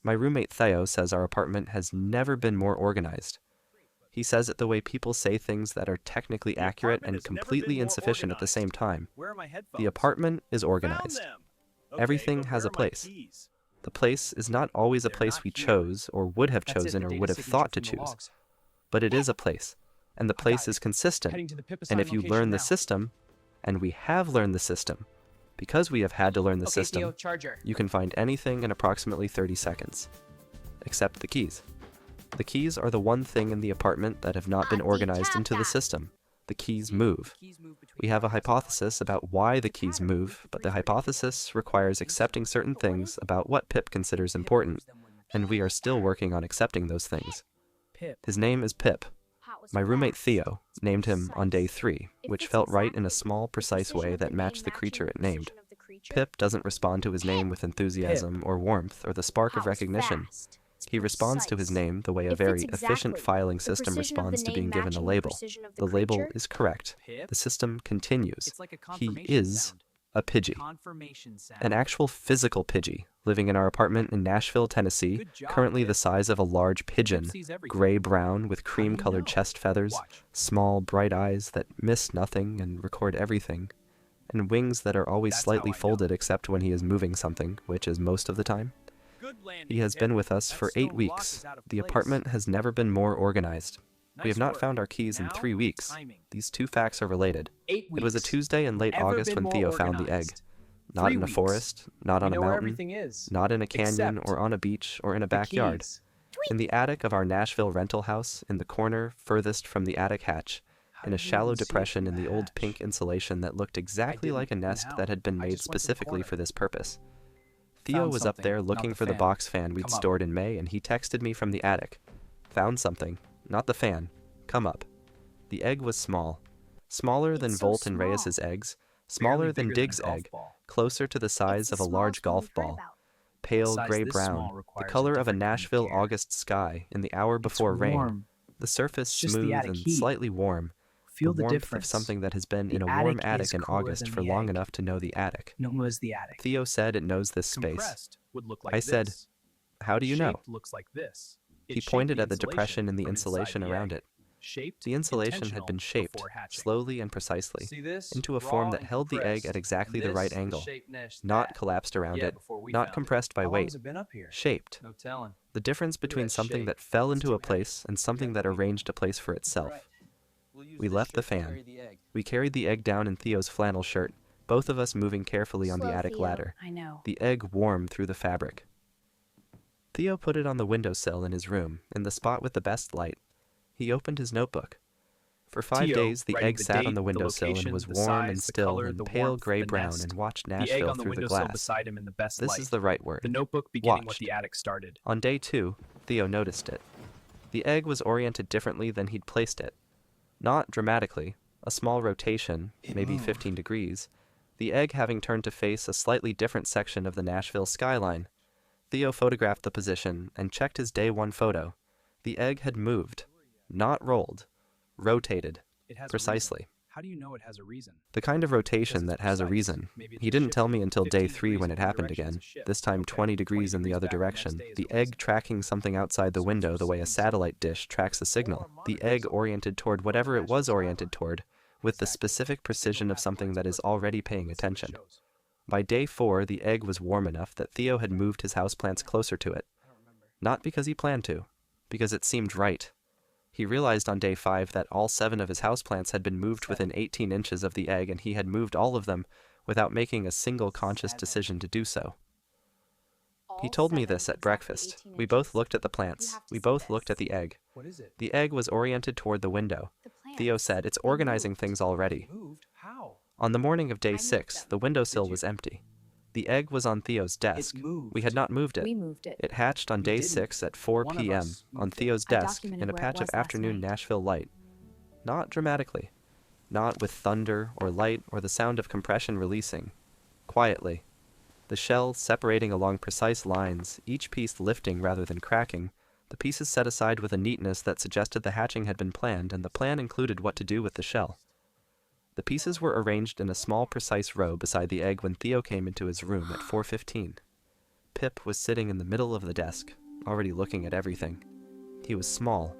My roommate Theo says our apartment has never been more organized. He says it the way people say things that are technically accurate and completely insufficient at the same time. The apartment is organized. Everything has a place. The place is not always a place we chose or would have chosen or would have thought to choose, but it is a place, and the place is consistent. And if you learn the system, and we have learned the system, because we have had to learn the system, Theo, charger. you can find anything in approximately 30 seconds, except the keys. The keys are the one thing in the apartment that have not been organized into the system. The keys move. We have a hypothesis about why the keys move, but the hypothesis requires accepting certain things about what Pip considers important, and we are still working on accepting those things. His name is Pip. My roommate Theo named him on day 3, which felt right in a small, precise way that matched the creature it named. Pip doesn't respond to his name with enthusiasm or warmth or the spark of recognition. He responds to his name the way a very efficient filing system responds to being given a label. The label is correct. The system continues. He is a Pidgey. An actual physical Pidgey, living in our apartment in Nashville, Tennessee, currently the size of a large pigeon, gray-brown with cream-colored chest feathers, small, bright eyes that miss nothing and record everything, and wings that are always slightly folded except when he is moving something, which is most of the time. He has been with us for 8 weeks. The apartment has never been more organized. We have not found our keys in 3 weeks. These two facts are related. It was a Tuesday in late August when Theo found the egg. Not in a forest, not on a mountain, not in a canyon or on a beach or in a backyard. In the attic of our Nashville rental house, in the corner furthest from the attic hatch, in a shallow depression in the old pink insulation that looked exactly like a nest that had been made specifically for this purpose. Theo was up there looking for the box fan we'd stored in May, and he texted me from the attic. Found something. Not the fan. Come up. The egg was small. Smaller than Volt and Reyes's eggs. Smaller than Dig's egg. Closer to the size of a large golf ball. Pale gray-brown. The color of a Nashville August sky in the hour before rain. The surface smooth and slightly warm. Feel the the warmth difference. of something that has been The in a warm attic attic is in cooler August than for the long egg. enough to know the attic. Known as the attic. Theo said it knows this space. Compressed would look like I said, this. how do you know? Shaped looks like this. It He shaped pointed at the insulation depression in the from inside insulation the around egg. it. Shaped, The insulation had intentional been shaped, before hatching. slowly and precisely, See this? into a Raw form that and held the egg compressed. at exactly And the right this, angle, shape next not that. collapsed around Yeah, it, before we not found compressed by How long weight, has it been up here? shaped. No telling. The difference between that something shape. that fell It's into a too place and something that arranged a place for itself. We left the fan. We carried the egg down in Theo's flannel shirt, both of us moving carefully on the Slow, attic Theo. ladder. I know. The egg warmed through the fabric. Theo put it on the windowsill in his room, in the spot with the best light. He opened his notebook. For 5 Theo, days, the writing egg the sat on date, the the windowsill and location, was the warm size, and the still color, and the pale warmth, the gray-brown nest, and watched the egg Nashville on the through the windowsill glass. beside him in the best This light. is the right word. The notebook beginning what Watched. the attic started. On day 2, Theo noticed it. The egg was oriented differently than he'd placed it. Not dramatically, a small rotation, maybe 15 degrees, the egg having turned to face a slightly different section of the Nashville skyline. Theo photographed the position and checked his day 1 photo. The egg had moved, not rolled, rotated, It has precisely. A reason. How do you know it has a reason? The kind of rotation that has a precise. reason. Maybe it's He a didn't shift. tell me until day 15 3 when degrees it in one happened direction is again, a shift. this time Okay, 20 degrees in the degrees other back the next direction. day is a The reason. egg tracking something outside the window the way a satellite dish tracks a signal. The egg oriented toward whatever it was oriented toward, with the specific precision of something that is already paying attention. By day 4, the egg was warm enough that Theo had moved his houseplants closer to it. Not because he planned to, because it seemed right. He realized on day 5 that all 7 of his houseplants had been moved within 18 inches of the egg, and he had moved all of them without making a single conscious decision to do so. He told me this at breakfast. We both looked at the plants. We both looked at the egg. What is it? The egg was oriented toward the window. Theo said, "It's organizing things already." Moved? How? On the morning of day 6, the windowsill was empty. The egg was on Theo's desk. moved. We had not moved it. We moved it. It hatched on day didn't. 6 at 4 One of p.m. us on moved it. Theo's I desk documented in a where it patch of was last afternoon night. Nashville light. Not dramatically. Not with thunder or light or the sound of compression releasing. Quietly. The shell separating along precise lines, each piece lifting rather than cracking, the pieces set aside with a neatness that suggested the hatching had been planned, and the plan included what to do with the shell. The pieces were arranged in a small precise row beside the egg when Theo came into his room at 4:15. Pip was sitting in the middle of the desk, already looking at everything. He was small,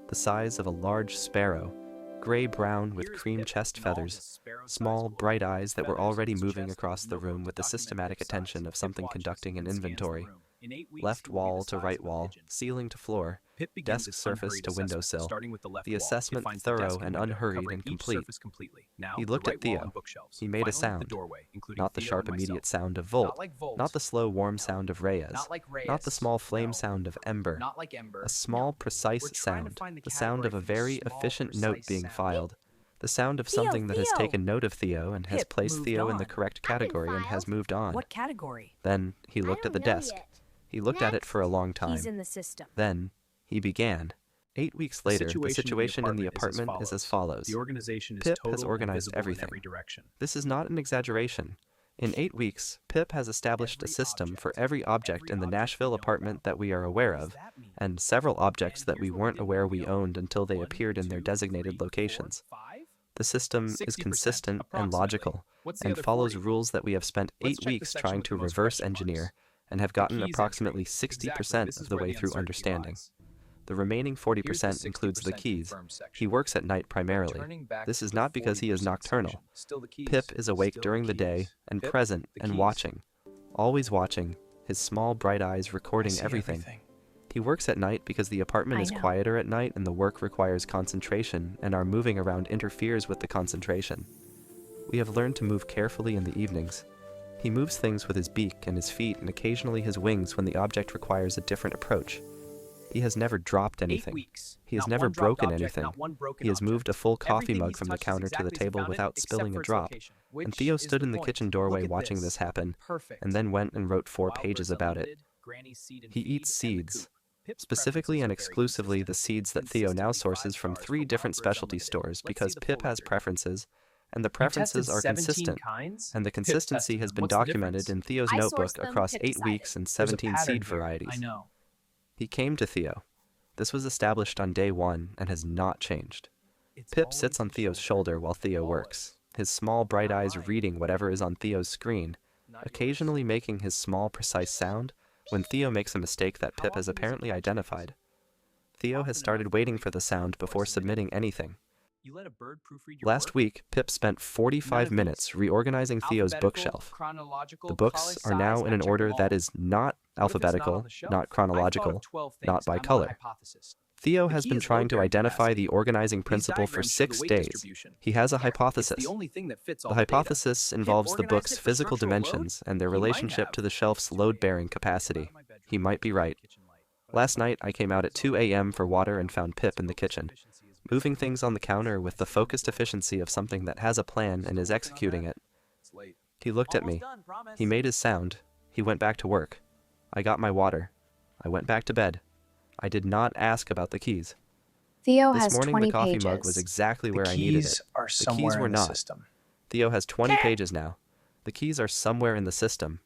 the size of a large sparrow, gray-brown with cream chest feathers, small, bright eyes that were already moving across the room with the systematic attention of something conducting an inventory. Left wall to right wall, ceiling to floor, desk surface to windowsill. The assessment thorough and unhurried and complete. He looked at Theo. He made a sound. Not the sharp immediate sound of Volt, not the slow warm sound of Reyes, not the small flame sound of Ember. A small precise sound, the sound of a very efficient note being filed. The sound of something that has taken note of Theo and has placed Theo in the correct category and has moved on. What category? Then he looked at the desk. He looked at it for a long time. He's in the system. Then he began. 8 weeks later, the situation in the apartment is as follows. The organization is Pip total has and organized visible everything. in every direction. This is not an exaggeration. In 8 weeks, Pip has established a system for every object in the Nashville apartment that we are aware of, and several objects that we weren't aware we owned until they appeared in their designated locations. The system is consistent and logical, and follows rules that we have spent 8 weeks trying to reverse engineer, and have gotten approximately 60% of the way through understanding. The remaining 40% includes the keys. He works at night primarily. This is not because he is nocturnal. Pip is awake during the day, and present and watching. Always watching, his small bright eyes recording everything. He works at night because the apartment is quieter at night and the work requires concentration, and our moving around interferes with the concentration. We have learned to move carefully in the evenings. He moves things with his beak and his feet and occasionally his wings when the object requires a different approach. He has never dropped anything. He has never broken anything. He has moved a full coffee mug from the counter to the table without spilling a drop. And Theo stood in the kitchen doorway watching this happen, and then went and wrote 4 pages about it. He eats seeds. Specifically and exclusively the seeds that Theo now sources from 3 different specialty stores because Pip has preferences, and the preferences are consistent, and the consistency has been documented in Theo's notebook across 8 weeks and 17 seed varieties. He came to Theo. This was established on day 1 and has not changed. Pip sits on Theo's shoulder while Theo works, his small bright eyes reading whatever is on Theo's screen, occasionally making his small precise sound when Theo makes a mistake that Pip has apparently identified. Theo has started waiting for the sound before submitting anything. Last week, Pip spent 45 minutes reorganizing Theo's bookshelf. The books are now in an order that is not alphabetical, not chronological, not by color. Theo has been trying to identify the organizing principle for 6 days. He has a hypothesis. The hypothesis involves the book's physical dimensions and their relationship to the shelf's load-bearing capacity. He might be right. Last night, I came out at 2 a.m. for water and found Pip in the kitchen, moving things on the counter with the focused efficiency of something that has a plan and is executing it. He looked at me. He made his sound. He went back to work. I got my water. I went back to bed. I did not ask about the keys. Theo This has morning 20 the coffee pages. mug was exactly where I needed it. The keys were not. Theo has 20 pages now. The keys are somewhere in the system,